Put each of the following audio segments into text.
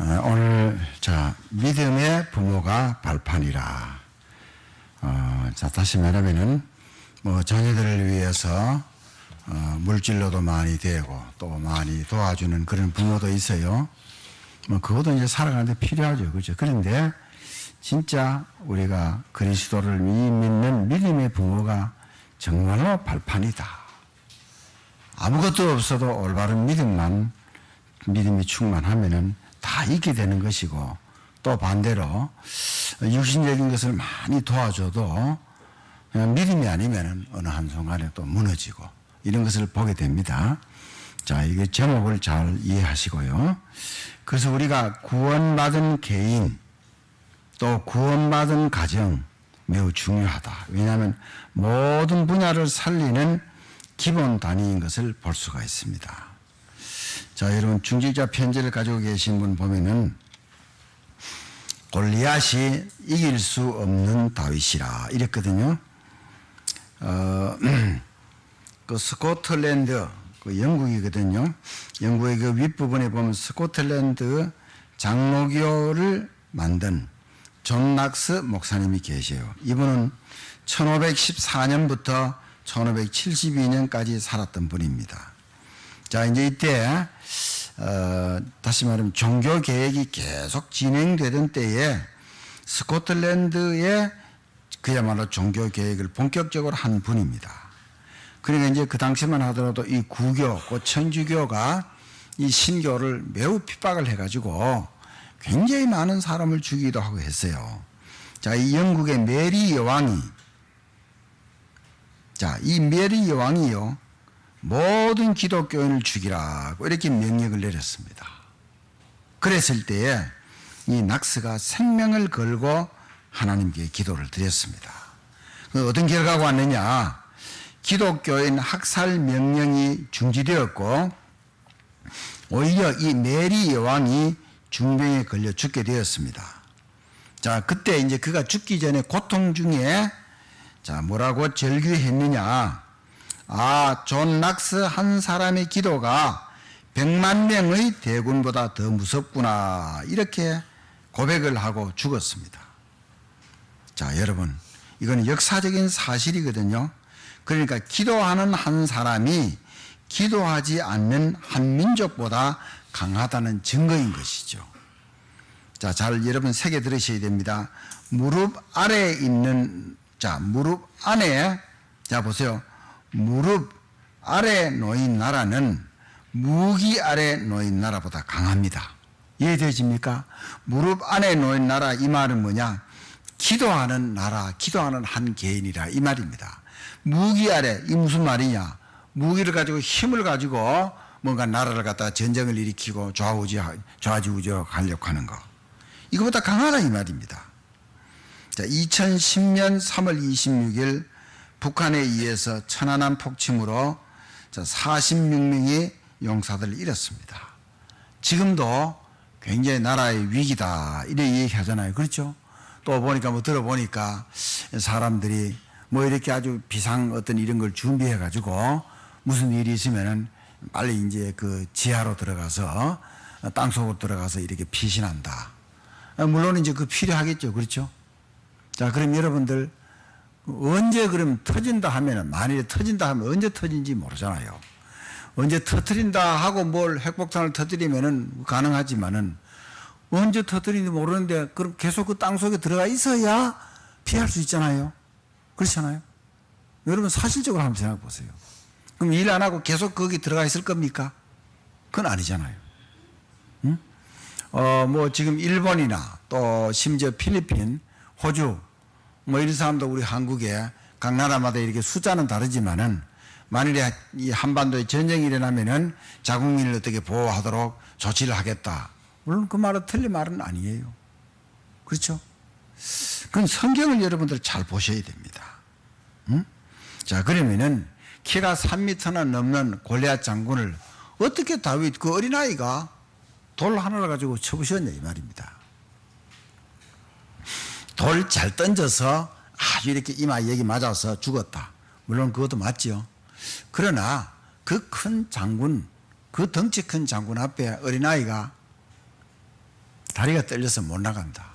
오늘 믿음의 부모가 발판이라. 다시 말하면은 자녀들을 위해서 물질로도 많이 되고 또 많이 도와주는 그런 부모도 있어요. 그것도 이제 살아가는데 필요하죠, 그렇죠? 그런데 진짜 우리가 그리스도를 믿는 믿음의 부모가 정말로 발판이다. 아무것도 없어도 올바른 믿음이 충만하면은 다 있게 되는 것이고, 또 반대로 육신적인 것을 많이 도와줘도 그냥 믿음이 아니면은 어느 한순간에 또 무너지고 이런 것을 보게 됩니다. 이게 제목을 잘 이해하시고요. 그래서 우리가 구원받은 개인 또 구원받은 가정 매우 중요하다. 왜냐하면 모든 분야를 살리는 기본 단위인 것을 볼 수가 있습니다. 여러분 중직자 편지를 가지고 계신 분 보면은 골리앗이 이길 수 없는 다윗이라 이랬거든요. 그 스코틀랜드, 영국이거든요. 영국의 그 윗부분에 보면 스코틀랜드 장로교를 만든 존 낙스 목사님이 계세요. 이분은 1514년부터 1572년까지 살았던 분입니다. 이제 이때 다시 말하면 종교 개혁이 계속 진행되던 때에 스코틀랜드에 그야말로 종교 개혁을 본격적으로 한 분입니다. 그러니까 이제 그 당시만 하더라도 이 구교, 천주교가 이 신교를 매우 핍박을 해가지고 굉장히 많은 사람을 죽이기도 하고 했어요. 이 영국의 메리 여왕이, 이 메리 여왕이요, 모든 기독교인을 죽이라고 이렇게 명령을 내렸습니다. 그랬을 때에 이 낙스가 생명을 걸고 하나님께 기도를 드렸습니다. 어떤 결과가 왔느냐? 기독교인 학살 명령이 중지되었고 오히려 이 메리 여왕이 중병에 걸려 죽게 되었습니다. 그때 이제 그가 죽기 전에 고통 중에 뭐라고 절규했느냐? 존 낙스 한 사람의 기도가 100만 명의 대군보다 더 무섭구나. 이렇게 고백을 하고 죽었습니다. 여러분, 이건 역사적인 사실이거든요. 그러니까 기도하는 한 사람이 기도하지 않는 한 민족보다 강하다는 증거인 것이죠. 여러분 새겨 들으셔야 됩니다. 무릎 아래에 있는, 무릎 안에, 보세요. 무릎 아래 놓인 나라는 무기 아래 놓인 나라보다 강합니다. 이해되십니까? 무릎 안에 놓인 나라, 이 말은 뭐냐? 기도하는 나라, 기도하는 한 개인이라 이 말입니다. 무기 아래, 이 무슨 말이냐? 무기를 가지고 힘을 가지고 뭔가 나라를 갖다가 전쟁을 일으키고 좌지우지하려고 하는 거, 이거보다 강하다 이 말입니다. 2010년 3월 26일 북한에 의해서 천안함 폭침으로 46명이 용사들을 잃었습니다. 지금도 굉장히 나라의 위기다 이렇게 얘기하잖아요. 그렇죠? 또 보니까 들어보니까 사람들이 이렇게 아주 비상 어떤 이런 걸 준비해 가지고 무슨 일이 있으면은 빨리 이제 그 지하로 들어가서 땅속으로 들어가서 이렇게 피신한다. 물론 이제 그 필요하겠죠. 그렇죠? 그럼 여러분들 언제 그럼 터진다 하면은, 만일에 터진다 하면 언제 터진지 모르잖아요. 언제 터뜨린다 하고 핵폭탄을 터뜨리면은 가능하지만은 언제 터뜨리는지 모르는데 그럼 계속 그 땅 속에 들어가 있어야 피할 수 있잖아요. 그렇잖아요. 여러분 사실적으로 한번 생각해 보세요. 그럼 일 안 하고 계속 거기 들어가 있을 겁니까? 그건 아니잖아요. 응? 지금 일본이나 또 심지어 필리핀, 호주, 이런 사람도 우리 한국에 각 나라마다 이렇게 숫자는 다르지만은 만일에 이 한반도에 전쟁이 일어나면은 자국민을 어떻게 보호하도록 조치를 하겠다. 물론 그 말은 틀린 말은 아니에요. 그렇죠? 그건 성경을 여러분들 잘 보셔야 됩니다. 응? 그러면은 키가 3m나 넘는 골리앗 장군을 어떻게 다윗 그 어린아이가 돌 하나를 가지고 쳐부셨냐 이 말입니다. 돌 잘 던져서 아주 이렇게 이마 여기 맞아서 죽었다. 물론 그것도 맞죠. 그러나 그 큰 장군, 그 덩치 큰 장군 앞에 어린아이가 다리가 떨려서 못 나간다.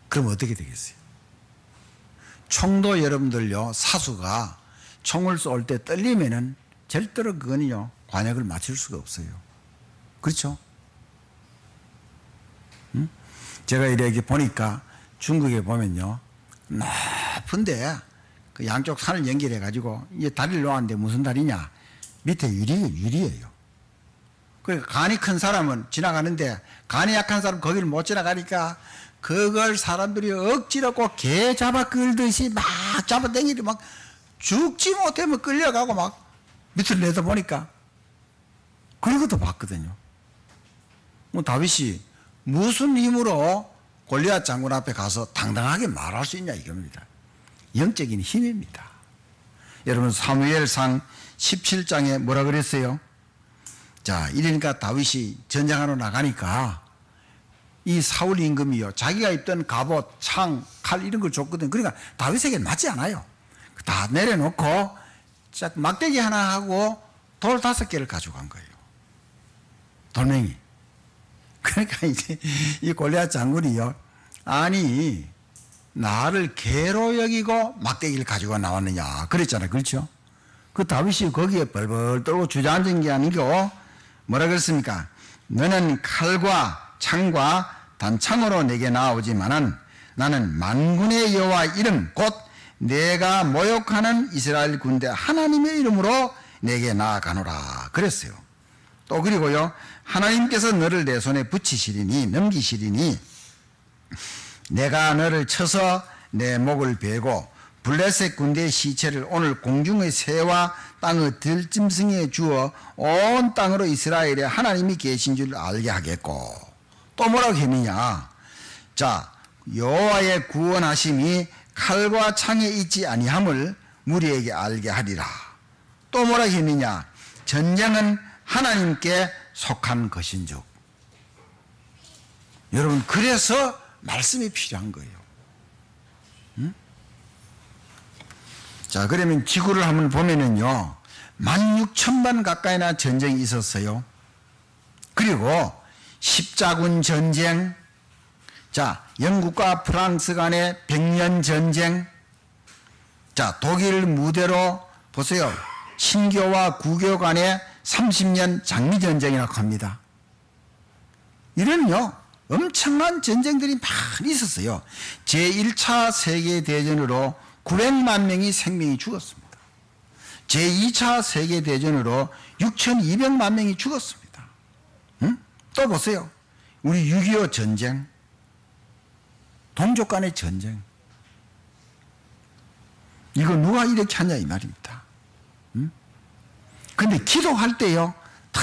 그럼 어떻게 되겠어요? 총도 여러분들요, 사수가 총을 쏠 때 떨리면은 절대로 그거는요, 관역을 맞출 수가 없어요. 그렇죠? 응? 제가 이렇게 보니까 중국에 보면요, 높은데 그 양쪽 산을 연결해 가지고 이제 다리를 놓았는데 무슨 다리냐? 밑에 유리예요. 그러니까 간이 큰 사람은 지나가는데 간이 약한 사람 거기를 못 지나가니까 그걸 사람들이 억지로 꼭 개 잡아 끌듯이 막 잡아당기고 막 죽지 못하면 끌려가고 막 밑을 내다보니까 그런 것도 봤거든요. 뭐 다윗이 무슨 힘으로 골리앗 장군 앞에 가서 당당하게 말할 수 있냐 이겁니다. 영적인 힘입니다. 여러분 사무엘상 17장에 뭐라 그랬어요? 자, 이러니까 다윗이 전쟁하러 나가니까 이 사울 임금이요, 자기가 입던 갑옷, 창, 칼 이런 걸 줬거든. 그러니까 다윗에게 맞지 않아요. 다 내려놓고 막대기 하나 하고 돌 5개를 가져간 거예요. 돌멩이. 그러니까 이제 이 골리앗 장군이요, 아니 나를 개로 여기고 막대기를 가지고 나왔느냐 그랬잖아요. 그렇죠? 그 다윗이 거기에 벌벌 떨고 주저앉은 게 아니고 뭐라 그랬습니까? 너는 칼과 창과 단창으로 내게 나오지만은 나는 만군의 여호와 이름 곧 내가 모욕하는 이스라엘 군대 하나님의 이름으로 내게 나아가노라 그랬어요. 또 그리고요, 하나님께서 너를 내 손에 붙이시리니 넘기시리니 내가 너를 쳐서 내 목을 베고 블레셋 군대의 시체를 오늘 공중의 새와 땅의 들짐승에 주어 온 땅으로 이스라엘에 하나님이 계신 줄 알게 하겠고, 또 뭐라고 했느냐? 자, 여호와의 구원하심이 칼과 창에 있지 아니함을 무리에게 알게 하리라. 또 뭐라고 했느냐? 전쟁은 하나님께 속한 것인즉. 여러분, 그래서 말씀이 필요한 거예요. 응? 자, 그러면 지구를 한번 보면은요, 16,000번 가까이나 전쟁이 있었어요. 그리고 십자군 전쟁, 자, 영국과 프랑스 간의 100년 전쟁, 자, 독일 무대로 보세요. 신교와 구교 간의 30년 장미전쟁이라고 합니다. 이런요, 엄청난 전쟁들이 많이 있었어요. 제1차 세계대전으로 900만 명이 생명이 죽었습니다. 제2차 세계대전으로 6,200만 명이 죽었습니다. 응? 또 보세요. 우리 6.25 전쟁, 동족 간의 전쟁. 이거 누가 이렇게 하냐 이 말입니다. 응? 근데 기도할 때요, 다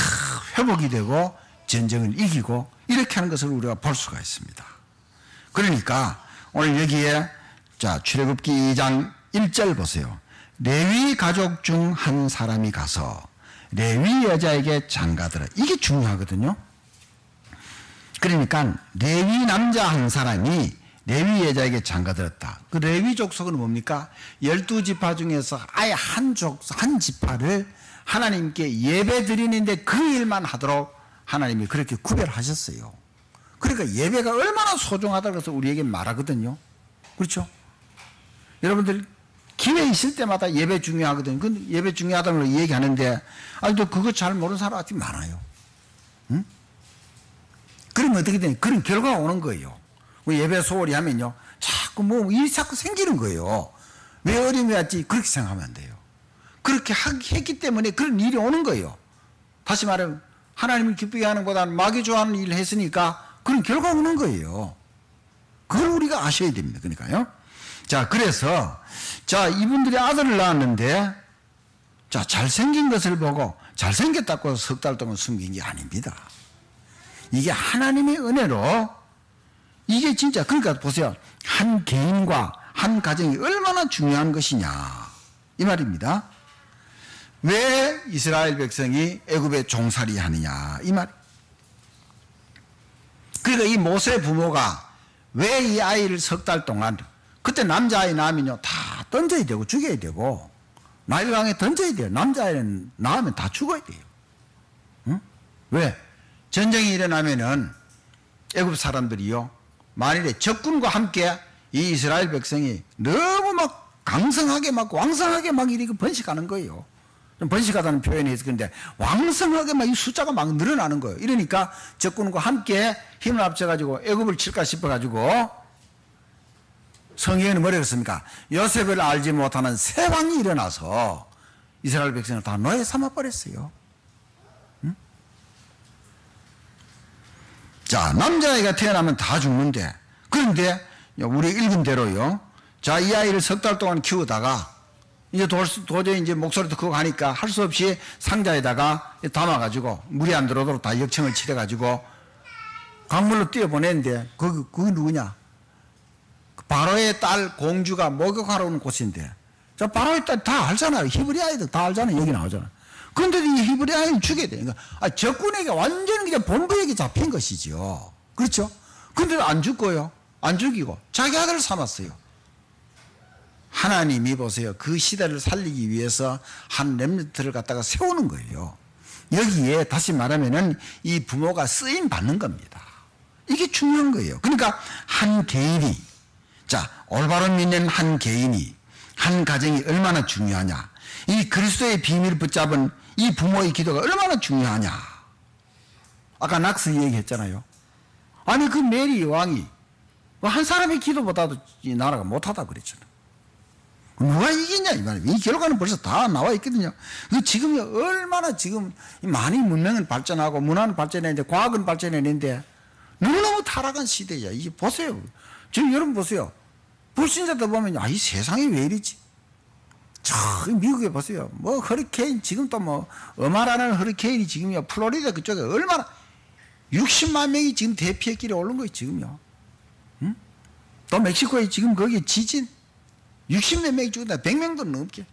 회복이 되고 전쟁을 이기고 이렇게 하는 것을 우리가 볼 수가 있습니다. 그러니까 오늘 여기에 자, 출애굽기 2장 1절 보세요. 레위 가족 중 한 사람이 가서 레위 여자에게 장가들어. 이게 중요하거든요. 그러니까 레위 남자 한 사람이 레위 여자에게 장가들었다. 그 레위 족속은 뭡니까? 12지파 중에서 아예 한 지파를 하나님께 예배 드리는데 그 일만 하도록 하나님이 그렇게 구별하셨어요. 그러니까 예배가 얼마나 소중하다고 해서 우리에게 말하거든요. 그렇죠? 여러분들 기회 있을 때마다 예배 중요하거든요. 근데 예배 중요하다는 걸 얘기하는데 아직도 그거 잘 모르는 사람 아직 많아요. 응? 그러면 어떻게 되냐? 그런 결과가 오는 거예요. 예배 소홀히 하면요, 자꾸 일이 자꾸 생기는 거예요. 왜 어려움이 왔지? 그렇게 생각하면 안 돼요. 그렇게 했기 때문에 그런 일이 오는 거예요. 다시 말하면 하나님을 기쁘게 하는 것보다는 마귀 좋아하는 일을 했으니까 그런 결과가 오는 거예요. 그걸 우리가 아셔야 됩니다. 그러니까요. 자, 그래서 자, 이분들이 아들을 낳았는데 자, 잘생긴 것을 보고 잘생겼다고 석 달 동안 숨긴 게 아닙니다. 이게 하나님의 은혜로 이게 진짜, 그러니까 보세요. 한 개인과 한 가정이 얼마나 중요한 것이냐 이 말입니다. 왜 이스라엘 백성이 애굽에 종살이 하느냐 이 말. 그러니까 이 모세 부모가 왜 이 아이를 석 달 동안, 그때 남자아이 낳으면요 다 던져야 되고 죽여야 되고 나일강에 던져야 돼요. 남자아이는 낳으면 다 죽어야 돼요. 응? 왜? 전쟁이 일어나면은 애굽 사람들이요, 만일에 적군과 함께 이 이스라엘 백성이 너무 막 강성하게 막 왕성하게 막 이렇게 번식하는 거예요. 좀 번식하다는 표현이 있을 건데 왕성하게 막 이 숫자가 막 늘어나는 거예요. 이러니까 적군과 함께 힘을 합쳐가지고 애굽을 칠까 싶어가지고 성경에는 뭐라 그랬습니까? 요셉을 알지 못하는 새 왕이 일어나서 이스라엘 백성을 다 노예 삼아버렸어요. 응? 자, 남자아이가 태어나면 다 죽는데, 그런데 우리 읽은 대로요, 자, 이 아이를 석 달 동안 키우다가 이제 도저히 이제 목소리도 크고 하니까 할 수 없이 상자에다가 담아가지고 물이 안 들어오도록 다 역청을 칠해가지고 강물로 띄어보냈는데, 그게 누구냐? 바로의 딸 공주가 목욕하러 오는 곳인데, 자, 바로의 딸 다 알잖아요. 히브리 아이들 다 알잖아요. 여기 나오잖아요. 그런데 이 히브리 아이는 죽여야 돼. 그러니까 적군에게 완전히 그냥 본부에게 잡힌 것이죠. 그렇죠? 그런데도 안 죽고요. 안 죽이고 자기 아들을 삼았어요. 하나님이 보세요. 그 시대를 살리기 위해서 한 렘넌트를 갖다가 세우는 거예요. 여기에 다시 말하면은 이 부모가 쓰임 받는 겁니다. 이게 중요한 거예요. 그러니까 한 개인이, 자, 올바로 믿는 한 개인이, 한 가정이 얼마나 중요하냐. 이 그리스도의 비밀을 붙잡은 이 부모의 기도가 얼마나 중요하냐. 아까 낙스 얘기했잖아요. 아니 그 메리 왕이 한 사람의 기도보다도 이 나라가 못하다 그랬잖아요. 누가 이기냐 이 말이에요. 이 결과는 벌써 다 나와 있거든요. 지금이 얼마나 지금 많이 문명은 발전하고 문화는 발전했는데 과학은 발전했는데 너무너무 타락한 시대야. 이게 보세요. 지금 여러분 보세요. 불신자들 보면 이 세상이 왜 이러지? 저 미국에 보세요. 뭐 허리케인 지금 또 뭐 어마라는 허리케인이 지금요 플로리다 그쪽에 얼마나 60만 명이 지금 대피했길래 오른 거예요 지금요. 응? 또 멕시코에 지금 거기에 지진 60몇 명이 죽었다. 100명도 넘게.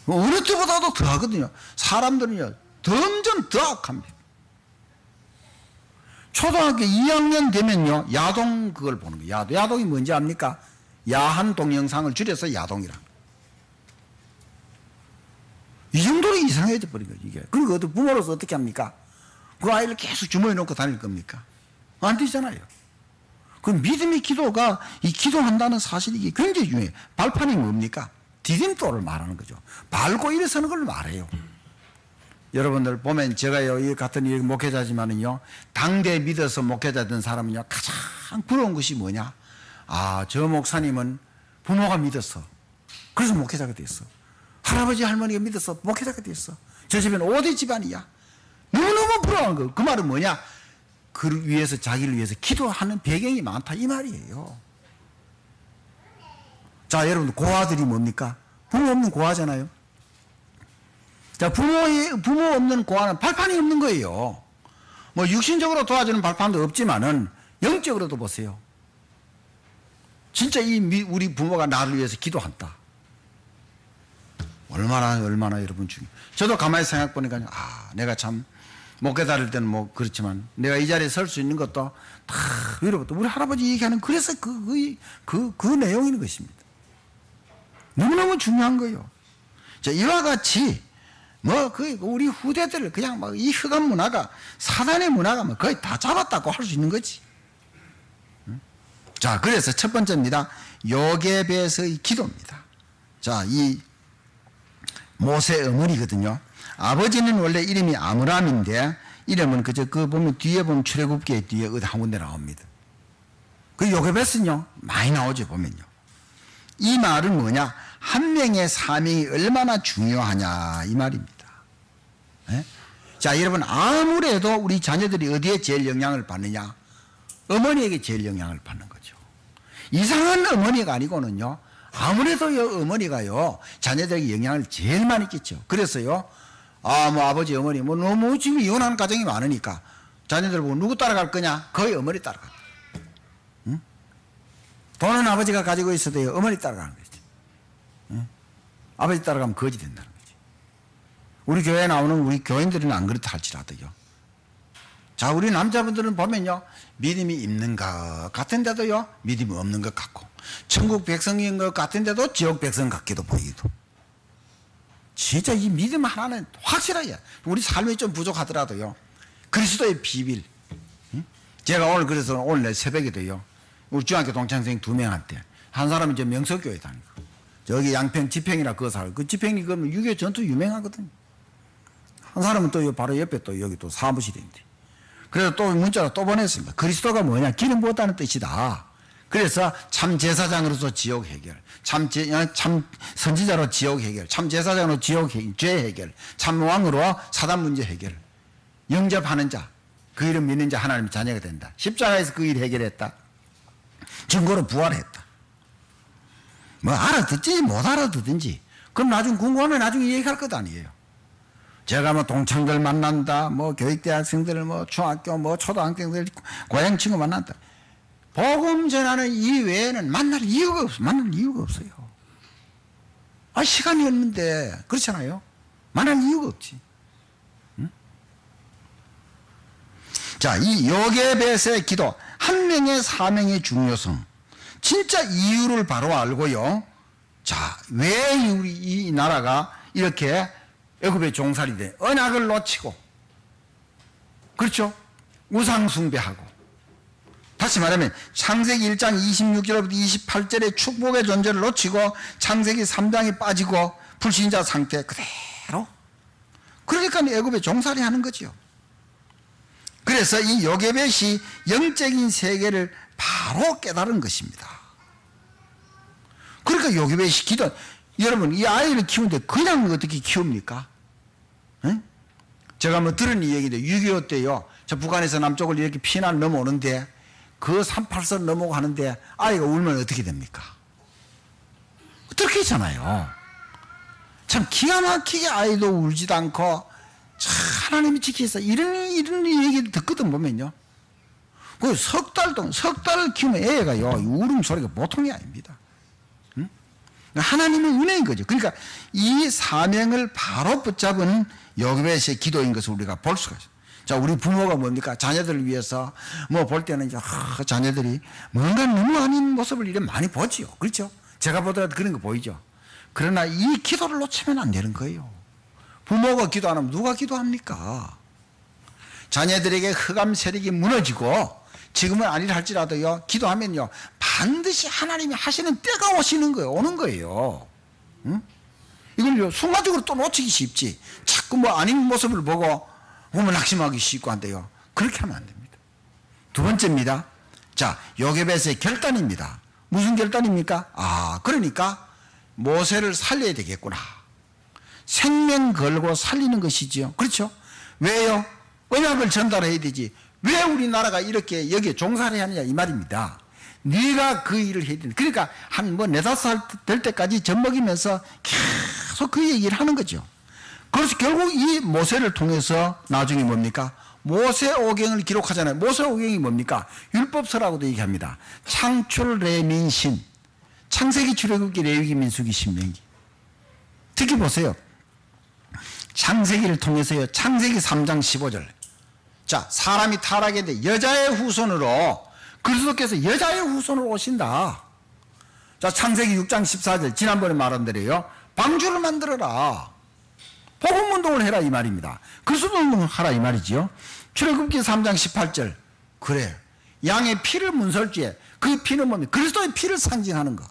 어느 때보다도 더 하거든요. 사람들은요, 점점 더 악합니다. 초등학교 2학년 되면요, 야동 그걸 보는 거예요. 야동이 뭔지 압니까? 야한 동영상을 줄여서 야동이라. 이 정도로 이상해져 버린 거죠, 이게. 그리고 부모로서 어떻게 합니까? 그 아이를 계속 주머니에 놓고 다닐 겁니까? 안 되잖아요. 그 믿음의 기도가, 이 기도한다는 사실이 이게 굉장히 중요해요. 발판이 뭡니까? 디딤돌을 말하는 거죠. 밟고 일어서는 걸 말해요. 여러분들 보면 제가요, 이 같은 이 목회자지만은요, 당대 믿어서 목회자된 사람은요, 가장 부러운 것이 뭐냐? 아, 저 목사님은 부모가 믿었어. 그래서 목회자가 됐어. 할아버지 할머니가 믿어서 목회자가 됐어. 저 집은 5대 집안이야. 너무너무 부러운 거. 그 말은 뭐냐? 그를 위해서, 자기를 위해서 기도하는 배경이 많다 이 말이에요. 자, 여러분 고아들이 뭡니까? 부모 없는 고아잖아요. 자, 부모 없는 고아는 발판이 없는 거예요. 뭐 육신적으로 도와주는 발판도 없지만은 영적으로도 보세요. 진짜 우리 부모가 나를 위해서 기도한다. 얼마나 여러분 중요해. 저도 가만히 생각해 보니까 내가 참 목회 다닐 때는 뭐 그렇지만 내가 이 자리에 설 수 있는 것도 다 위로부터 우리 할아버지 얘기하는 그래서 그 내용인 것입니다. 너무너무 중요한 거예요. 자, 이와 같이 우리 후대들 그냥 막 이 흑암 문화가 사단의 문화가 뭐 거의 다 잡았다고 할 수 있는 거지. 자, 그래서 첫 번째입니다. 요게벳의 기도입니다. 자, 이 모세 어머니거든요. 아버지는 원래 이름이 아므람인데 이름은 보면 뒤에 보면 출애굽기에 뒤에 어디 한 군데 나옵니다. 그 요게벳은요 많이 나오죠 보면요. 이 말은 뭐냐? 한 명의 사명이 얼마나 중요하냐 이 말입니다. 네? 자, 여러분 아무래도 우리 자녀들이 어디에 제일 영향을 받느냐? 어머니에게 제일 영향을 받는 거죠. 이상한 어머니가 아니고는요. 아무래도 어머니가요 자녀들에게 영향을 제일 많이 끼쳐. 그래서요. 아버지 어머니 너무 지금 이혼하는 가정이 많으니까 자녀들 보고 누구 따라갈 거냐? 거의 어머니 따라간다. 응? 돈은 아버지가 가지고 있어도 어머니 따라가는 거지. 응? 아버지 따라가면 거지 된다는 거지. 우리 교회에 나오는 우리 교인들은 안 그렇다 할지라도요. 자, 우리 남자분들은 보면요 믿음이 있는 것 같은데도요 믿음이 없는 것 같고 천국 백성인 것 같은데도 지옥 백성 같기도 보이기도. 진짜 이 믿음 하나는 확실하게 우리 삶이 좀 부족하더라도요 그리스도의 비밀. 제가 오늘 그래서 오늘 새벽에도요, 우리 중학교 동창생 2명한테, 한 사람은 이제 명석교회 다니고, 저기 양평 지평이라 그거 살고, 그 지평이 그러면 6.25 전투 유명하거든요. 한 사람은 또 바로 옆에 또 여기 또 사무실인데. 그래서 또 문자로 또 보냈습니다. 그리스도가 뭐냐? 기름 부었다는 뜻이다. 그래서 참 제사장으로서 지옥 해결, 참 선지자로 지옥 해결, 참 제사장으로 지옥 해결, 죄 해결, 참 왕으로 사단 문제 해결, 영접하는 자, 그 이름 믿는 자 하나님의 자녀가 된다. 십자가에서 그 일 해결했다. 증거로 부활했다. 뭐 알아듣지 못 알아듣든지 그럼 나중에 궁금하면 나중에 얘기할 것 아니에요. 제가 뭐 동창들 만난다, 뭐 교육대학생들, 뭐 중학교, 뭐 초등학생들, 고향 친구 만난다. 복음 전하는 이 외에는 만날 이유가 없어요. 아, 시간이 없는데, 그렇잖아요. 만날 이유가 없지. 응? 자, 이 요게벳의 기도, 한 명의 사명의 중요성, 진짜 이유를 바로 알고요. 자, 왜 우리 이 나라가 이렇게 애굽의 종살이 돼? 언약을 놓치고, 그렇죠? 우상숭배하고. 다시 말하면 창세기 1장 26절부터 28절의 축복의 존재를 놓치고 창세기 3장에 빠지고 불신자 상태 그대로. 그러니까 애굽의 종살이 하는 거죠. 그래서 이 요게벳이 영적인 세계를 바로 깨달은 것입니다. 그러니까 요게벳이 기도, 여러분 이 아이를 키우는데 그냥 어떻게 키웁니까? 응? 제가 뭐 들은 얘기인데 6.25 때요, 저 북한에서 남쪽을 이렇게 피난 넘어오는데 그 38선 넘어가는데 아이가 울면 어떻게 됩니까? 어떻게 있잖아요. 참 기가 막히게 아이도 울지도 않고 참 하나님이 지키겠어 이런 얘기를 듣거든 보면요. 그 석 달을 키우면 애가요 울음 소리가 보통이 아닙니다. 응? 하나님의 은혜인 거죠. 그러니까 이 사명을 바로 붙잡은 요게벳의 기도인 것을 우리가 볼 수가 있어요. 자, 우리 부모가 뭡니까? 자녀들을 위해서 뭐 볼 때는 이제 자녀들이 뭔가 너무 아닌 모습을 이래 많이 보지요. 그렇죠? 제가 보더라도 그런 거 보이죠. 그러나 이 기도를 놓치면 안 되는 거예요. 부모가 기도 안 하면 누가 기도합니까? 자녀들에게 흑암 세력이 무너지고 지금은 아니라 할지라도요, 기도하면요 반드시 하나님이 하시는 때가 오는 거예요. 응? 이걸 순간적으로 또 놓치기 쉽지. 자꾸 뭐 아닌 모습을 보고 보면 낙심하기 쉽고 한데요. 그렇게 하면 안 됩니다. 두 번째입니다. 자, 요게벳의 결단입니다. 무슨 결단입니까? 아, 그러니까 모세를 살려야 되겠구나. 생명 걸고 살리는 것이지요. 그렇죠? 왜요? 언약을 전달해야 되지. 왜 우리나라가 이렇게 여기에 종살이 하느냐 이 말입니다. 네가 그 일을 해야 된다. 그러니까 한 뭐 4-5살 될 때까지 젖먹이면서 계속 그 얘기를 하는 거죠. 그래서 결국 이 모세를 통해서 나중에 뭡니까? 모세오경을 기록하잖아요. 모세오경이 뭡니까? 율법서라고도 얘기합니다. 창출, 레민신, 창세기, 출애굽기, 레위기, 민수기, 신명기. 특히 보세요. 창세기를 통해서요. 창세기 3장 15절. 자, 사람이 타락했는데 여자의 후손으로 그리스도께서 여자의 후손으로 오신다. 자, 창세기 6장 14절. 지난번에 말한 대로요. 방주를 만들어라. 복음 운동을 해라 이 말입니다. 그리스도 운동을 하라 이 말이지요. 출애굽기 3장 18절. 그래. 양의 피를 문설주에 그 피는 뭡니까? 그리스도의 피를 상징하는 것.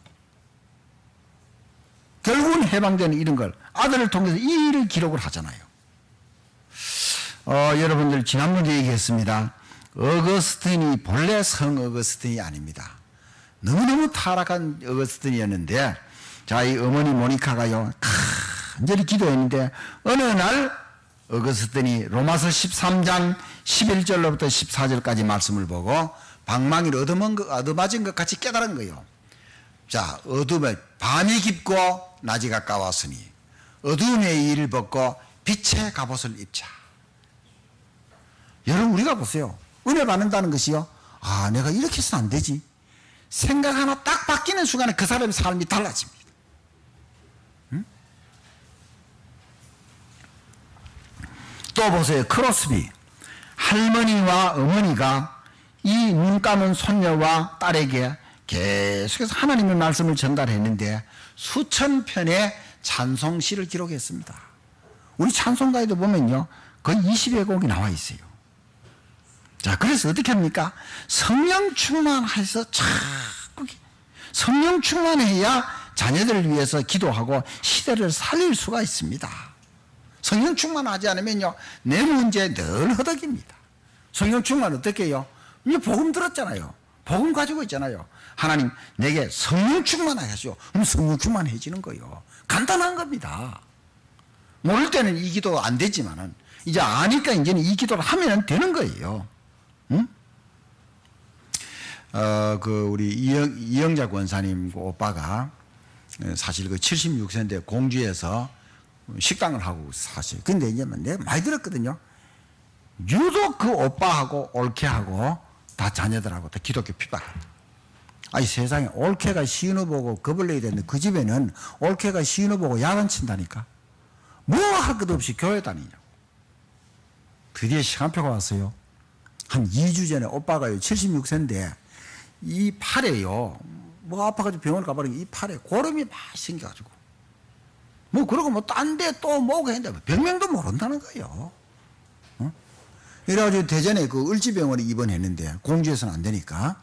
결국은 해방되는 이런 걸 아들을 통해서 이 일을 기록을 하잖아요. 여러분들 지난번에 얘기했습니다. 어거스틴이 본래 성 어거스틴이 아닙니다. 너무너무 타락한 어거스틴이었는데, 자, 이 어머니 모니카가요 간절히 기도했는데 어느 날 어거스틴이 로마서 13장 11절로부터 14절까지 말씀을 보고 방망이를 얻어맞은 것 같이 깨달은 거예요. 자, 밤이 깊고 낮이 가까웠으니 어두움의 일을 벗고 빛의 갑옷을 입자. 여러분 우리가 보세요. 은혜 받는다는 것이요, 아 내가 이렇게 해서는 안 되지. 생각 하나 딱 바뀌는 순간에 그 사람의 삶이 달라집니다. 또 보세요. 크로스비. 할머니와 어머니가 이 눈 감은 손녀와 딸에게 계속해서 하나님의 말씀을 전달했는데 수천 편의 찬송시를 기록했습니다. 우리 찬송가에도 보면요 거의 20여 곡이 나와 있어요. 자, 그래서 어떻게 합니까? 성령 충만해서 자꾸 성령 충만해야 자녀들을 위해서 기도하고 시대를 살릴 수가 있습니다. 성령 충만하지 않으면요, 내 문제 늘 허덕입니다. 성령 충만 어떻게 해요? 이제 복음 들었잖아요. 복음 가지고 있잖아요. 하나님 내게 성령 충만하게 하시오. 그럼 성령 충만해지는 거예요. 간단한 겁니다. 모를 때는 이 기도 안 되지만은 이제 아니까 이제는 이 기도를 하면 되는 거예요. 응? 우리 이영자 권사님 그 오빠가 사실 그 76세인데 공주에서 식당을 하고 사실. 근데 이제 내가 많이 들었거든요. 유독 그 오빠하고 올케하고 다 자녀들하고 다 기독교 핍박한다. 아니 세상에 올케가 시인을 보고 겁을 내야 되는데 그 집에는 올케가 시인을 보고 야단 친다니까. 뭐 할 것 없이 교회 다니냐고. 드디어 시간표가 왔어요. 한 2주 전에 오빠가요 76세인데 이 팔에요 뭐 아파가지고 병원 가버리니 이 팔에 고름이 막 생겨가지고 뭐 그러고 뭐 딴 데 또 뭐가 했는데 병명도 모른다는 거예요. 어? 이래가지고 대전에 그 을지병원에 입원했는데 공주에서는 안 되니까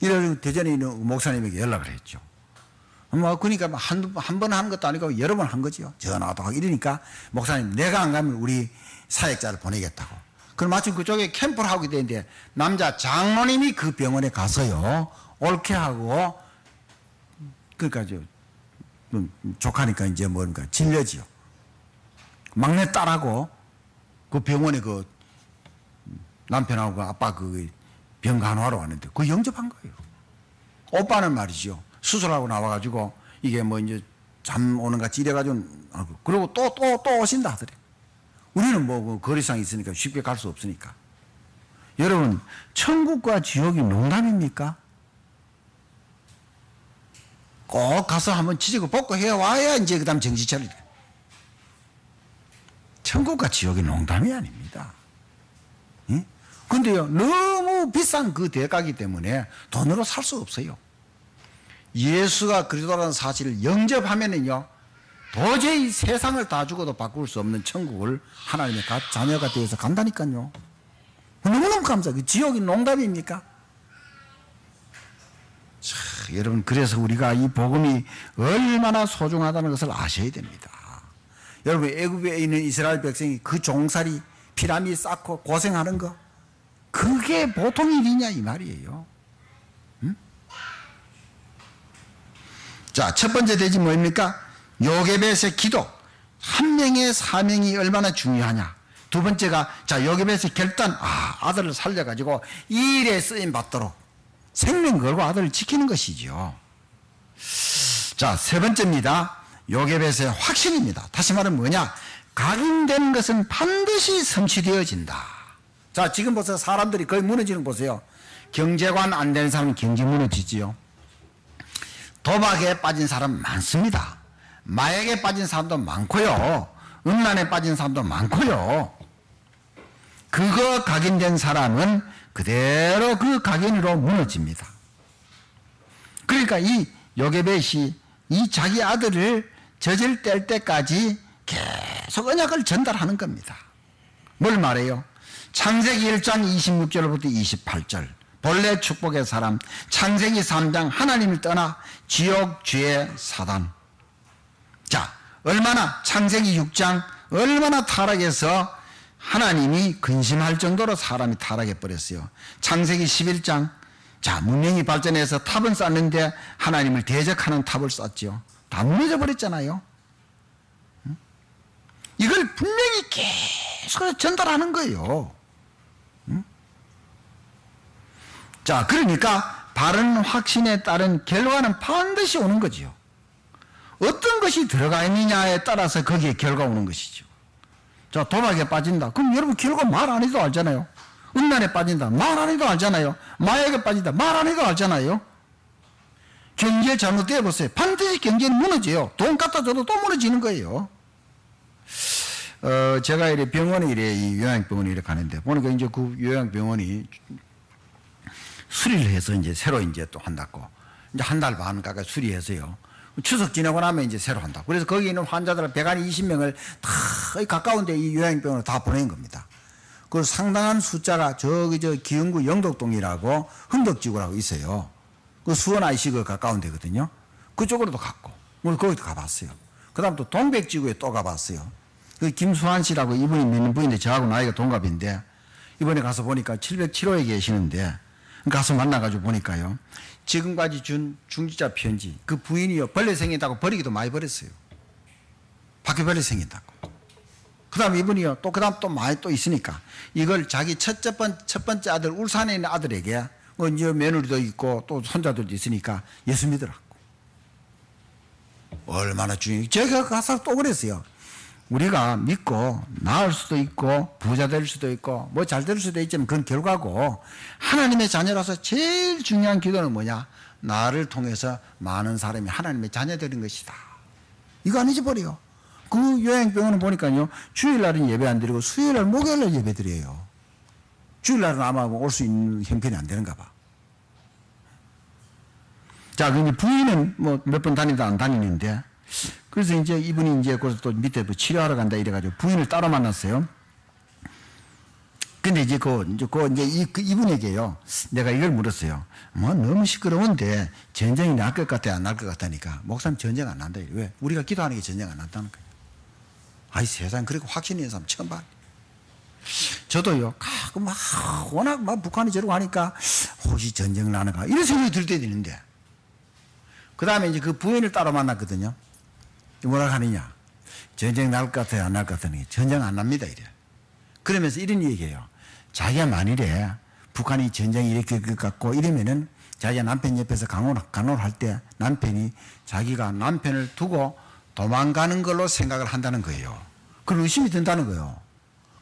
이래가지고 대전에 있는 목사님에게 연락을 했죠. 뭐 그러니까 한 번 하는 것도 아니고 여러 번 한 거죠. 전화도 하고 이러니까 목사님 내가 안 가면 우리 사역자를 보내겠다고. 그럼 마침 그쪽에 캠프를 하게 되는데 남자 장로님이 그 병원에 가서요 옳게하고 그러니까 조카니까 이제 뭔가 진료지요. 막내 딸하고 그 병원에 그 남편하고 그 아빠 그 병 간호하러 왔는데 그 영접한 거예요. 오빠는 말이죠. 수술하고 나와가지고 이게 뭐 이제 잠 오는 같이 이래가지고 그리고 또 오신다 하더래. 우리는 뭐 거리상 있으니까 쉽게 갈 수 없으니까. 여러분 천국과 지옥이 농담입니까? 꼭 가서 한번 지지고 벗고 해와야 이제 그 다음 정신 차리게. 천국과 지옥이 농담이 아닙니다. 응? 근데요 너무 비싼 그 대가기 때문에 돈으로 살 수 없어요. 예수가 그리스도라는 사실을 영접하면은요 도저히 세상을 다 주고도 바꿀 수 없는 천국을 하나님의 자녀가 되어서 간다니까요. 너무너무 감사해요. 지옥이 농담입니까? 자, 여러분 그래서 우리가 이 복음이 얼마나 소중하다는 것을 아셔야 됩니다. 여러분 애굽에 있는 이스라엘 백성이 그 종살이 피라미드 쌓고 고생하는 거 그게 보통 일이냐 이 말이에요. 응? 자, 첫 번째 대지 뭐입니까? 요게벳의 기도. 한 명의 사명이 얼마나 중요하냐. 두 번째가 자 요게벳의 결단. 아들을 살려가지고 이 일에 쓰임 받도록 생명 걸고 아들을 지키는 것이죠. 자, 세 번째입니다. 요게벳의 확신입니다. 다시 말하면 뭐냐? 각인된 것은 반드시 성취되어진다. 자, 지금 보세요. 사람들이 거의 무너지는 거 보세요. 경제관 안 되는 사람은 경제 무너지지요. 도박에 빠진 사람 많습니다. 마약에 빠진 사람도 많고요. 음란에 빠진 사람도 많고요. 그거 각인된 사람은 그대로 그 각인으로 무너집니다. 그러니까 이 요게벳이 이 자기 아들을 젖을 뗄 때까지 계속 언약을 전달하는 겁니다. 뭘 말해요? 창세기 1장 26절부터 28절 본래 축복의 사람, 창세기 3장 하나님을 떠나 지옥, 죄, 사단. 자, 얼마나 창세기 6장 얼마나 타락해서 하나님이 근심할 정도로 사람이 타락해 버렸어요. 창세기 11장 자, 문명이 발전해서 탑은 쌓는데 하나님을 대적하는 탑을 쌓죠. 다 무너져 버렸잖아요. 이걸 분명히 계속 전달하는 거예요. 자, 그러니까 바른 확신에 따른 결과는 반드시 오는 거지요. 어떤 것이 들어가 있느냐에 따라서 거기에 결과 오는 것이죠. 자, 도박에 빠진다. 그럼 여러분 결과 말 안 해도 알잖아요. 음란에 빠진다. 말 안 해도 알잖아요. 마약에 빠진다. 말 안 해도 알잖아요. 경제 잘못되어 보세요. 반드시 경제는 무너져요. 돈 갖다 줘도 또 무너지는 거예요. 제가 이래 병원에 이래 이 요양병원에 이래 가는데 보니까 이제 그 요양병원이 수리를 해서 이제 새로 이제 또 한다고. 이제 한 달 반 가까이 수리해서요. 추석 지나고 나면 이제 새로 한다고. 그래서 거기 있는 환자들 120명을 다 가까운데 이 요양병원으로 다 보낸 겁니다. 그 상당한 숫자가 저 기흥구 영덕동이라고 흥덕지구라고 있어요. 그 수원 IC가 가까운 데거든요. 그쪽으로도 갔고, 우리 거기도 가봤어요. 그 다음 또 동백지구에 또 가봤어요. 그 김수환 씨라고 이분이 믿는 분인데 저하고 나이가 동갑인데 이번에 가서 보니까 707호에 계시는데 가서 만나가지고 보니까요. 지금까지 준 중지자 편지 그 부인이요. 벌레 생긴다고 버리기도 많이 버렸어요. 바퀴벌레 생긴다고. 그 다음 이분이요. 또 그 다음 또 많이 또 있으니까 이걸 자기 첫 번째 아들 울산에 있는 아들에게 이제 며느리도 있고 또 손자들도 있으니까 예수 믿으라고. 얼마나 중요해. 제가 가서 또 그랬어요. 우리가 믿고 나을 수도 있고 부자 될 수도 있고 뭐 잘 될 수도 있지만 그건 결과고 하나님의 자녀라서 제일 중요한 기도는 뭐냐? 나를 통해서 많은 사람이 하나님의 자녀 되는 것이다. 이거 안 잊어버려요. 그 요양병원은 보니까요. 주일날은 예배 안 드리고 수요일날 목요일날 예배 드려요. 주일날은 아마 올 수 있는 형편이 안 되는가 봐. 자, 근데 부인은 뭐 몇 번 다니다 안 다니는데 그래서 이제 이분이 이제 거기서 또 밑에 또 치료하러 간다 이래가지고 부인을 따로 만났어요. 근데 이제 이분에게요. 내가 이걸 물었어요. 뭐 너무 시끄러운데 전쟁이 날 것 같아 안 날 것 같다니까. 목사님 전쟁 안 난다. 왜? 우리가 기도하는 게 전쟁 안 난다는 거예요. 아이 세상 그렇게 확신 있는 사람 처음 봐. 저도요. 가끔 막 워낙 막 북한이 저러고 하니까 혹시 전쟁 나는가 이런 생각이 들 때도 있는데 그 다음에 이제 그 부인을 따로 만났거든요. 뭐라 하느냐. 전쟁 날 것 같아요 안 날 것 같다니. 전쟁 안 납니다 이래. 그러면서 이런 얘기해요. 자기가 만일에 북한이 전쟁이 이렇게 갖고 이러면은 자기가 남편 옆에서 간호를 할 때 남편이 자기가 남편을 두고 도망가는 걸로 생각을 한다는 거예요. 그런 의심이 든다는 거예요.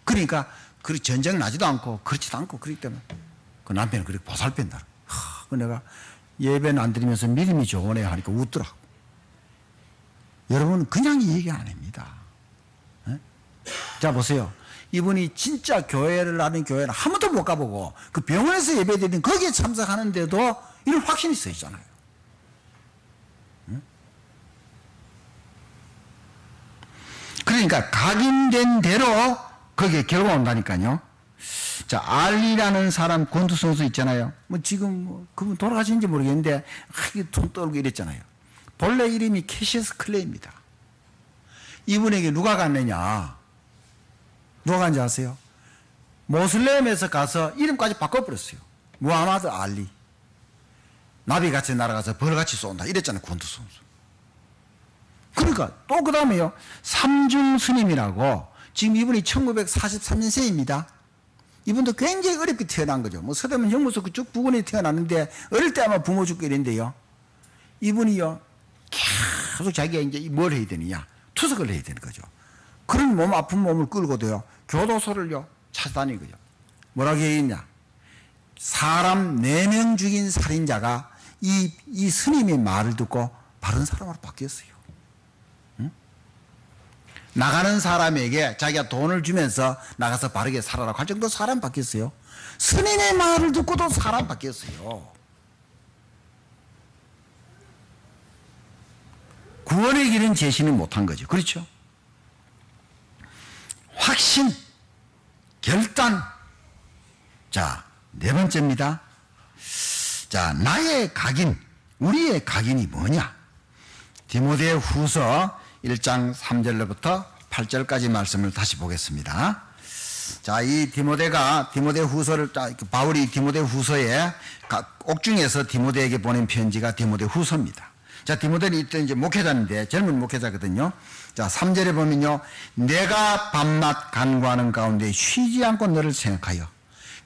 그러니까 그 전쟁 나지도 않고 그렇지도 않고 그렇기 때문에 그 남편을 그렇게 보살핀다. 그 내가 예배는 안 드리면서 믿음이 좋으네 하니까 웃더라고. 여러분 그냥 이 얘기 안 합니다. 네? 자 보세요. 이분이 진짜 교회를 하는 교회는 한 번도 못 가보고 그 병원에서 예배드리는 거기에 참석하는데도 이런 확신이 써 있잖아요. 네? 그러니까 각인된 대로 거기에 결과 온다니까요. 자, 알리라는 사람 권투 선수 있잖아요. 뭐 지금 뭐 그분 돌아가신지 모르겠는데 손 떨고 이랬잖아요. 본래 이름이 캐시스 클레이입니다. 이분에게 누가 갔느냐? 누가 간지 아세요? 모슬렘에서 가서 이름까지 바꿔버렸어요. 무하마드 알리. 나비같이 날아가서 벌같이 쏜다. 이랬잖아요. 권투 선수. 그러니까 또 그 다음에요. 삼중 스님이라고 지금 이분이 1943년생입니다. 이분도 굉장히 어렵게 태어난 거죠. 뭐 서대문 형무소 그쪽 부근에 태어났는데 어릴 때 아마 부모 죽고 이랬는데요. 이분이요. 계속 자기가 이제 뭘 해야 되느냐. 투석을 해야 되는 거죠. 그런 몸 아픈 몸을 끌고도요. 교도소를요. 찾아다니는 거죠. 뭐라고 얘기했냐. 사람 4명 죽인 살인자가 이 스님의 말을 듣고 바른 사람으로 바뀌었어요. 응? 나가는 사람에게 자기가 돈을 주면서 나가서 바르게 살아라고 할 정도로 사람 바뀌었어요. 스님의 말을 듣고도 사람 바뀌었어요. 구원의 길은 제시는 못한 거죠. 그렇죠? 확신, 결단. 자, 4번째입니다. 자, 나의 각인, 우리의 각인이 뭐냐? 디모데 후서 1장 3절로부터 8절까지 말씀을 다시 보겠습니다. 자, 이 디모데 후서를, 바울이 디모데 후서에 옥중에서 디모데에게 보낸 편지가 디모데 후서입니다. 자, 디모데는 이때 이제 목회자인데, 젊은 목회자거든요. 자, 3절에 보면요. 내가 밤낮 간구하는 가운데 쉬지 않고 너를 생각하여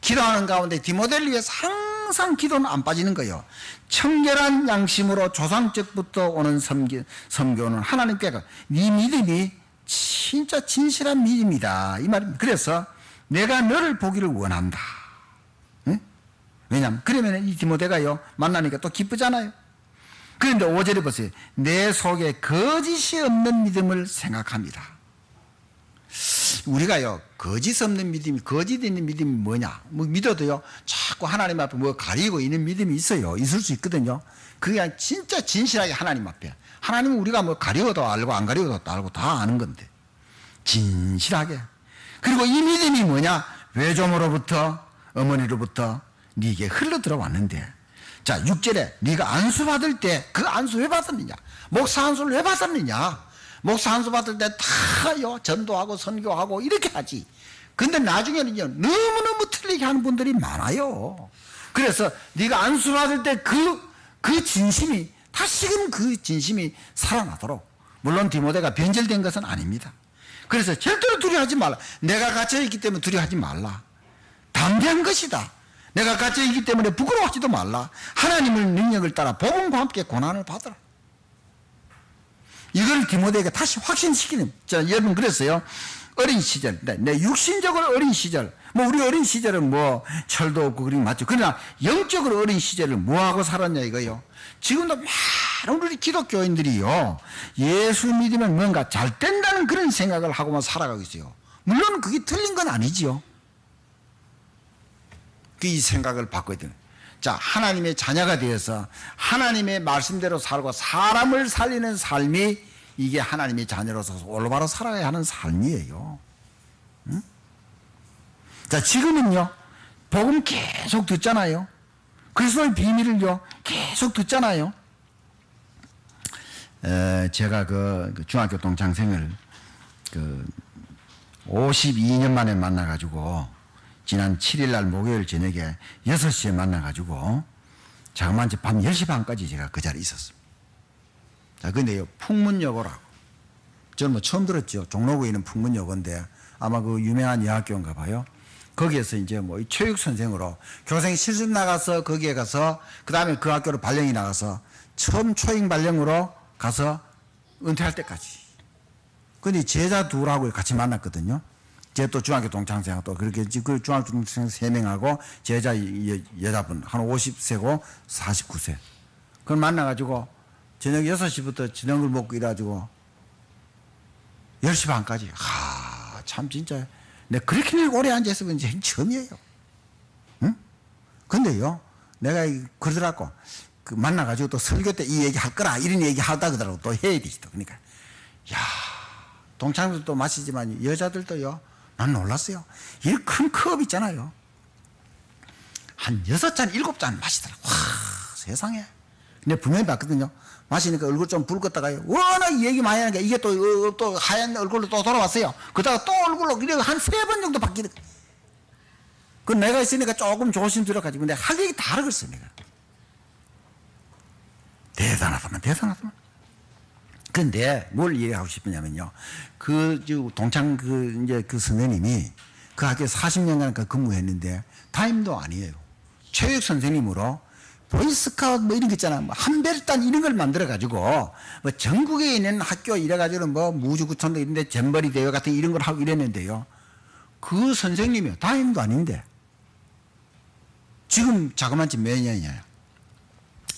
기도하는 가운데 디모데를 위해서 항상 기도는 안 빠지는 거예요. 청결한 양심으로 조상적부터 오는 섬교는 하나님께 네 믿음이 진짜 진실한 믿음이다. 이 말입니다. 그래서 내가 너를 보기를 원한다. 응? 왜냐하면 그러면 이 디모데가요. 만나니까 또 기쁘잖아요. 그런데 5절에 보세요. 내 속에 거짓이 없는 믿음을 생각합니다. 우리가요, 거짓 없는 믿음이, 거짓 있는 믿음이 뭐냐? 뭐 믿어도요, 자꾸 하나님 앞에 뭐 가리고 있는 믿음이 있어요. 있을 수 있거든요. 그게 진짜 진실하게 하나님 앞에. 하나님은 우리가 뭐 가리워도 알고 안 가리워도 알고 다 아는 건데. 진실하게. 그리고 이 믿음이 뭐냐? 외조모로부터 어머니로부터 네게 흘러 들어왔는데, 자 6절에 네가 안수 받을 때 그 안수 왜 받았느냐? 목사 안수를 왜 받았느냐? 목사 안수 받을 때 다요 전도하고 선교하고 이렇게 하지. 근데 나중에는요 너무너무 틀리게 하는 분들이 많아요. 그래서 네가 안수 받을 때 그 진심이 다시금 그 진심이 살아나도록, 물론 디모데가 변절된 것은 아닙니다. 그래서 절대로 두려워하지 말라. 내가 갇혀있기 때문에 두려워하지 말라. 담대한 것이다. 내가 갇혀있기 때문에 부끄러워하지도 말라. 하나님의 능력을 따라 복음과 함께 고난을 받으라. 이걸 디모데에게 다시 확신시키는. 자, 여러분 그랬어요. 어린 시절, 내 육신적으로 어린 시절, 뭐 우리 어린 시절은 뭐 철도 없고 그런 게 맞죠. 그러나 영적으로 어린 시절을 뭐하고 살았냐 이거요. 지금도 많은 우리 기독교인들이요 예수 믿으면 뭔가 잘 된다는 그런 생각을 하고만 살아가고 있어요. 물론 그게 틀린 건 아니지요. 이 생각을 바꿔야 되는. 자, 하나님의 자녀가 되어서 하나님의 말씀대로 살고 사람을 살리는 삶이, 이게 하나님의 자녀로서 올바로 살아야 하는 삶이에요. 응? 자, 지금은요 복음 계속 듣잖아요. 그리스도의 비밀을요 계속 듣잖아요. 제가 그 중학교 동창생을 52년 만에 만나가지고 지난 7일날 목요일 저녁에 6시에 만나가지고 자그마치 밤 10시 반까지 제가 그 자리에 있었습니다. 자, 근데요 풍문여고라고, 저는 뭐 처음 들었죠. 종로구에 있는 풍문여고인데 아마 그 유명한 여학교인가 봐요. 거기에서 이제 뭐 체육선생으로 교생 실습 나가서 거기에 가서 그 다음에 그 학교로 발령이 나가서 처음 초임 발령으로 가서 은퇴할 때까지. 근데 제자 둘하고 같이 만났거든요. 제 또 중학교 동창생 또 그렇게 그 중학교 동창생 3명하고 제자 여자분 한 50세고 49세. 그걸 만나가지고 저녁 6시부터 저녁을 먹고 이래가지고 10시 반까지. 참 진짜 내가 그렇게 오래 앉아있으면 이제 처음이에요. 응? 근데요 내가 그러더라고. 그 만나가지고 또 설교 때 이 얘기 할 거라 이런 얘기 하다 그러더라고. 또 해야 되지 또. 그러니까 야 동창들도 마시지만 여자들도요 난 놀랐어요. 이 큰 컵 있잖아요. 한 6잔 7잔 마시더라고. 와 세상에. 근데 분명히 봤거든요. 마시니까 얼굴 좀 붉었다가요 워낙 얘기 많이 하니까 이게 또 하얀 얼굴로 또 돌아왔어요. 그러다가 또 얼굴로 이래 한 3번 정도 바뀌는. 그 내가 있으니까 조금 조심스러워가지고 내가 할 얘기 다 하겠어 내가. 대단하다만. 근데 뭘 이해하고 싶으냐면요. 그 동창 이제 그 선생님이 그 학교에 40년간 근무했는데 담임도 아니에요. 체육 선생님으로 보이스카우트 뭐 이런 거 있잖아. 뭐 한별단 이런 걸 만들어가지고 뭐 전국에 있는 학교 이래가지고 뭐 무주구청도 있는데 잼버리 대회 같은 이런 걸 하고 이랬는데요. 그 선생님이요. 담임도 아닌데 지금 자그마치 몇 년이냐.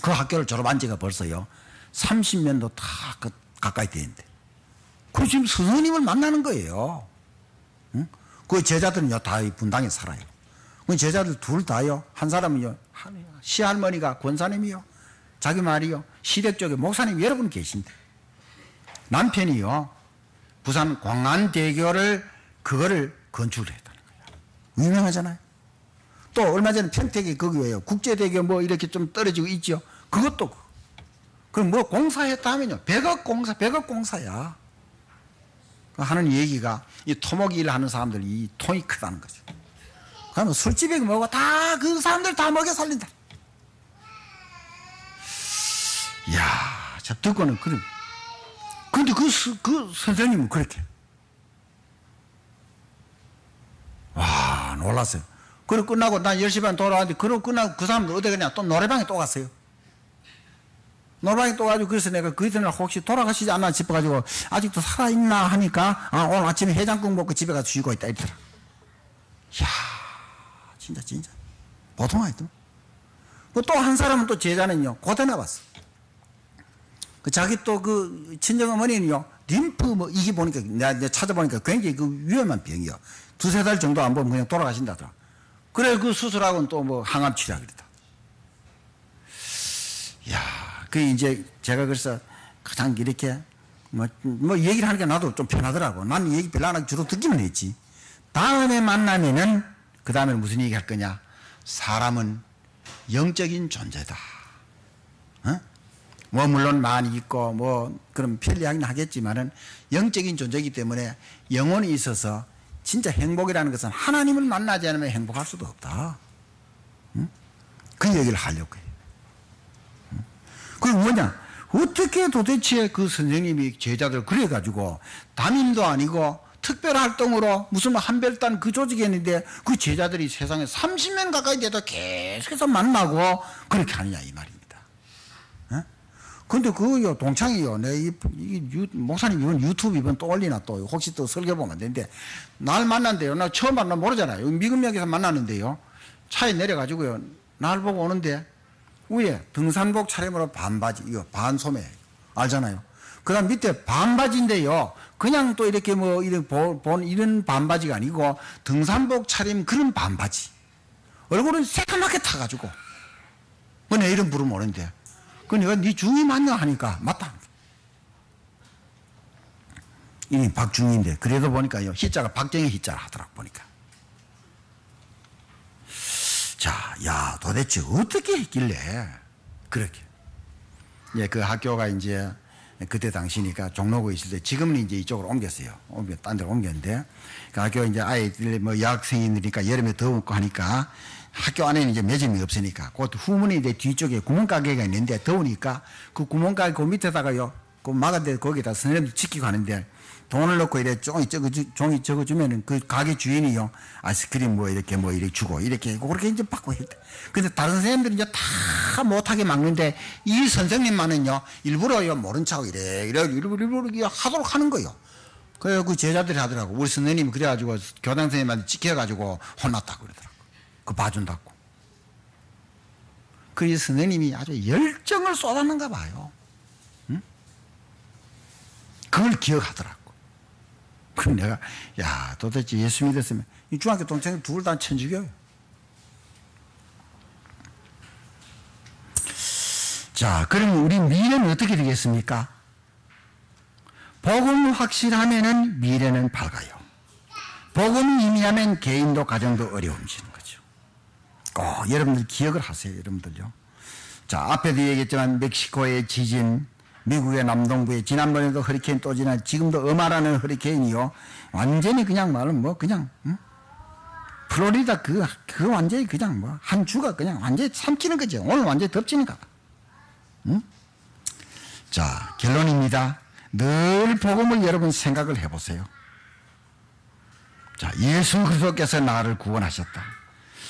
그 학교를 졸업한 지가 벌써요 30년도 다 가까이 되는데 그 지금 선생님을 만나는 거예요. 응? 그 제자들은요 다 분당에 살아요. 그 제자들 둘 다요. 한 사람은요 시할머니가 권사님이요. 자기 말이요 시댁 쪽에 목사님 여러분 계신데 남편이요 부산 광안대교를 그거를 건축을 했다는 거예요. 유명하잖아요. 또 얼마 전에 평택에 거기 왜요 국제대교 뭐 이렇게 좀 떨어지고 있죠. 그것도 그럼 뭐 공사했다 하면요 100억 공사야. 하는 얘기가 이 토목 일 하는 사람들 이 통이 크다는 거죠. 그러면 술집에 뭐고 다 그 사람들 다 먹여 살린다. 이야, 저 듣고는 그래. 근데 그 선생님은 그렇게. 와, 놀랐어요. 그리고 끝나고 난 10시 반 돌아왔는데, 그러고 끝나고 그 사람들 어디 가냐? 또 노래방에 또 갔어요. 노래방에 또 가지고, 그래서 내가 그 이튿날 혹시 돌아가시지 않나 싶어가지고, 아직도 살아있나 하니까, 오늘 아침에 해장국 먹고 집에 가서 쉬고 있다, 이러더라. 이야, 진짜. 보통 아니더만. 또 한 사람은 또 제자는요, 고대 나왔어. 자기 또 그 친정어머니는요, 림프 뭐 이게 보니까, 내가 찾아보니까 굉장히 그 위험한 병이요. 2-3달 정도 안 보면 그냥 돌아가신다더라. 그래, 그 수술하고는 또 뭐 항암 치료하 그랬다. 이야, 그 이제 제가 그래서 가장 이렇게 뭐 얘기를 하니까 나도 좀 편하더라고. 나는 얘기 별로 안 하고 주로 듣기만 했지. 다음에 만나면은 그 다음에 무슨 얘기 할 거냐? 사람은 영적인 존재다. 어? 뭐 물론 많이 있고 뭐 그럼 편리하긴 하겠지만은 영적인 존재이기 때문에 영혼이 있어서 진짜 행복이라는 것은 하나님을 만나지 않으면 행복할 수도 없다. 응? 그 얘기를 하려고 해요. 응? 그게 뭐냐? 어떻게 도대체 그 선생님이 제자들 그래가지고 담임도 아니고 특별활동으로 무슨 한별단 그 조직이었는데 그 제자들이 세상에 30년 가까이 돼도 계속해서 만나고 그렇게 하느냐 이 말입니다. 근데 그요 동창이요. 목사님 이번 유튜브 이번 또 올리나 또 혹시 또 설교 보면 안 되는데 날 만난대요. 나 처음 만나 모르잖아요. 미금역에서 만났는데요. 차에 내려가지고요. 날 보고 오는데 위에 등산복 차림으로 반바지, 이거 반소매 알잖아요. 그다음 밑에 반바지인데요. 그냥 또 이렇게 뭐 이런 반바지가 아니고 등산복 차림 그런 반바지. 얼굴은 새까맣게 타가지고. 그 내 이름 부르면 오는데. 그 내가 네 중이 맞냐 하니까 맞다. 이름이 박중인데 그래도 보니까요 희자가 박정희 희자라 하더라고 보니까. 자, 야 도대체 어떻게 했길래 그렇게? 예, 그 학교가 이제 그때 당시니까 종로구에 있을 때 지금은 이제 이쪽으로 옮겼어요. 딴 데로 옮겼는데 그 학교 이제 아이들 뭐 여학생이니까 여름에 더웠고 하니까. 학교 안에는 이제 매점이 없으니까 그 후문에 이제 뒤쪽에 구멍가게가 있는데 더우니까 그 구멍가게 그 밑에다가요 그 막아대 거기다 선생님들 지키고 하는데 돈을 넣고 이래 종이 적어주면은 그 가게 주인이요 아이스크림 뭐 이렇게 주고 이렇게 그렇게 이제 받고 했대. 근데 다른 선생님들은 이제 다 못하게 막는데 이 선생님만은요 일부러요 모른 척하고 일부러 하도록 하는 거예요. 그래서 그 제자들이 하더라고. 우리 선생님이 그래가지고 교장 선생님한테 지켜가지고 혼났다고 그러더라고. 그 봐준다고. 그 선생님이 아주 열정을 쏟았는가 봐요. 응? 그걸 기억하더라고. 그럼 내가 야 도대체 예수 믿었으면 이 중학교 동창 둘 다 천주교예요. 자, 그럼 우리 미래는 어떻게 되겠습니까? 복음 확실하면은 미래는 밝아요. 복음이 희미하면 개인도 가정도 어려움지는 거죠. 꼭 여러분들 기억을 하세요, 여러분들요. 자, 앞에도 얘기했지만 멕시코의 지진, 미국의 남동부에 지난번에도 허리케인 또 지나 지금도 어마라는 허리케인이요. 완전히 그냥 말은 뭐 그냥 플로리다 그 완전히 그냥 뭐 한 주가 그냥 완전히 삼키는 거죠. 오늘 완전히 덮치니까. 자, 결론입니다. 늘 복음을 여러분 생각을 해보세요. 자, 예수 그리스도께서 나를 구원하셨다.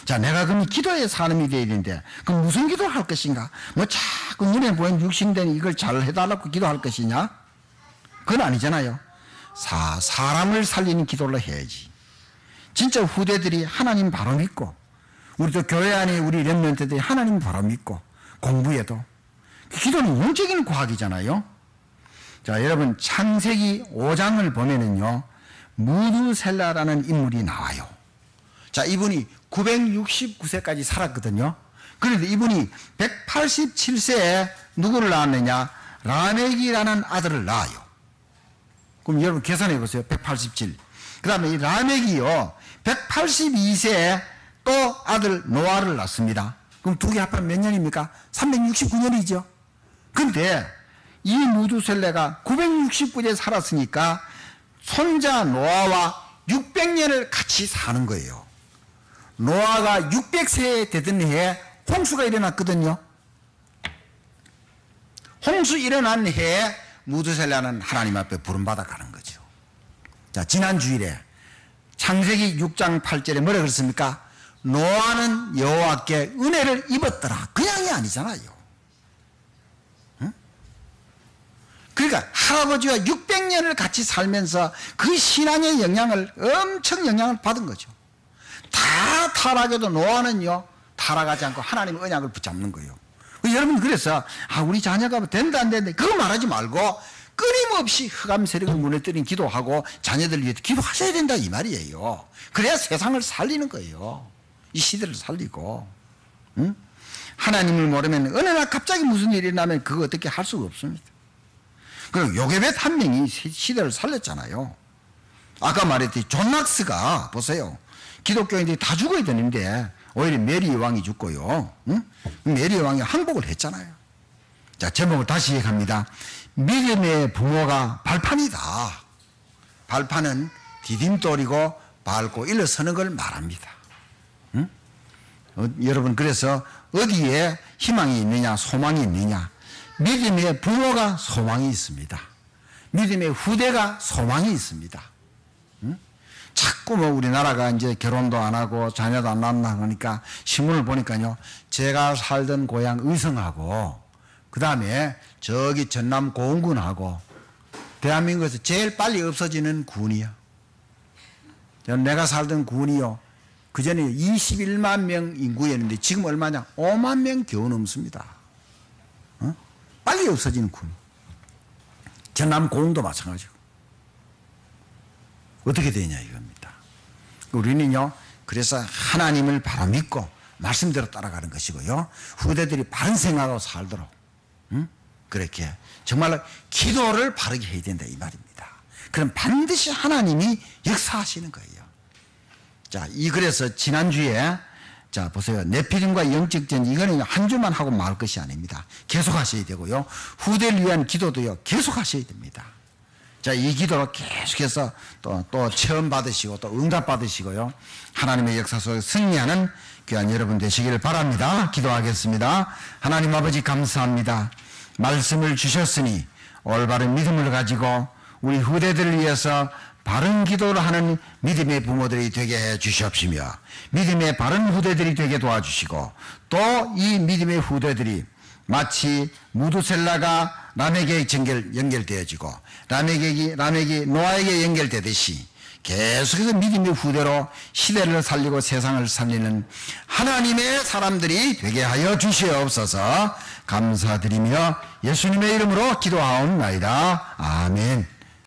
자, 내가 그럼 기도의 사람이 되어야 되는데 그럼 무슨 기도를 할 것인가? 뭐 자꾸 눈에 보이는 육신된 이걸 잘 해달라고 기도할 것이냐? 그건 아니잖아요. 사람을 살리는 기도를 해야지. 진짜 후대들이 하나님 바로 믿고 우리도 교회 안에 우리 렘넌트들이 하나님 바로 믿고 공부해도 기도는 영적인 과학이잖아요. 자, 여러분 창세기 5장을 보면은요 무두셀라라는 인물이 나와요. 자, 이분이 969세까지 살았거든요. 그런데 이분이 187세에 누구를 낳았느냐? 라멕이라는 아들을 낳아요. 그럼 여러분 계산해 보세요. 187. 그 다음에 이 라멕이요 182세에 또 아들 노아를 낳습니다. 그럼 두 개 합하면 몇 년입니까? 369년이죠. 근데 이 무두셀레가 969세 살았으니까 손자 노아와 600년을 같이 사는 거예요. 노아가 600세 되던 해에 홍수가 일어났거든요. 홍수 일어난 해에 무두셀레는 하나님 앞에 부름받아 가는 거죠. 자, 지난 주일에 창세기 6장 8절에 뭐라 그랬습니까? 노아는 여호와께 은혜를 입었더라. 그냥이 아니잖아요. 응? 그러니까 할아버지와 600년을 같이 살면서 그 신앙의 엄청 영향을 받은 거죠. 다 타락해도 노아는요 타락하지 않고 하나님의 언약을 붙잡는 거예요. 여러분 그래서 우리 자녀가 된다 안 된다 그거 말하지 말고 끊임없이 흑암 세력을 무너뜨린 기도하고 자녀들 위해 기도하셔야 된다 이 말이에요. 그래야 세상을 살리는 거예요. 이 시대를 살리고. 응? 하나님을 모르면 어느 날 갑자기 무슨 일이 나면 그거 어떻게 할 수가 없습니다. 그리고 요게벳 한 명이 시대를 살렸잖아요. 아까 말했듯이 존 낙스가 보세요. 기독교인들이 다 죽어야 되는데 오히려 메리 왕이 죽고요. 응? 메리 왕이 항복을 했잖아요. 자, 제목을 다시 얘기합니다. 믿음의 부모가 발판이다. 발판은 디딤돌이고 밟고 일어서는 걸 말합니다. 응? 여러분, 그래서 어디에 희망이 있느냐, 소망이 있느냐? 믿음의 부모가 소망이 있습니다. 믿음의 후대가 소망이 있습니다. 응? 자꾸 뭐 우리나라가 이제 결혼도 안 하고 자녀도 안 낳나 그러니까 신문을 보니까요, 제가 살던 고향 의성하고 그 다음에 저기 전남 고흥군하고 대한민국에서 제일 빨리 없어지는 군이요. 내가 살던 군이요, 그 전에 21만 명 인구였는데 지금 얼마냐? 5만 명 겨우 넘습니다. 어? 빨리 없어지는 군. 전남 고흥도 마찬가지고. 어떻게 되냐 이겁니다. 우리는요, 그래서 하나님을 바로 믿고 말씀대로 따라가는 것이고요, 후대들이 바른 생각하고 살도록, 응? 그렇게 정말로 기도를 바르게 해야 된다 이 말입니다. 그럼 반드시 하나님이 역사하시는 거예요. 자, 그래서 지난주에, 자, 보세요. 네피림과 영적 전쟁, 이거는 한 주만 하고 말 것이 아닙니다. 계속 하셔야 되고요, 후대를 위한 기도도요, 계속 하셔야 됩니다. 자, 이 기도로 계속해서 또 체험 받으시고 또 응답 받으시고요, 하나님의 역사 속에 승리하는 귀한 여러분 되시길 바랍니다. 기도하겠습니다. 하나님 아버지, 감사합니다. 말씀을 주셨으니 올바른 믿음을 가지고 우리 후대들을 위해서 바른 기도를 하는 믿음의 부모들이 되게 해 주시옵시며, 믿음의 바른 후대들이 되게 도와주시고, 또 이 믿음의 후대들이 마치 무두셀라가 람에게 연결되어지고 람에게 노아에게 연결되듯이 계속해서 믿음의 후대로 시대를 살리고 세상을 살리는 하나님의 사람들이 되게 하여 주시옵소서. 감사드리며 예수님의 이름으로 기도하옵나이다. 아멘.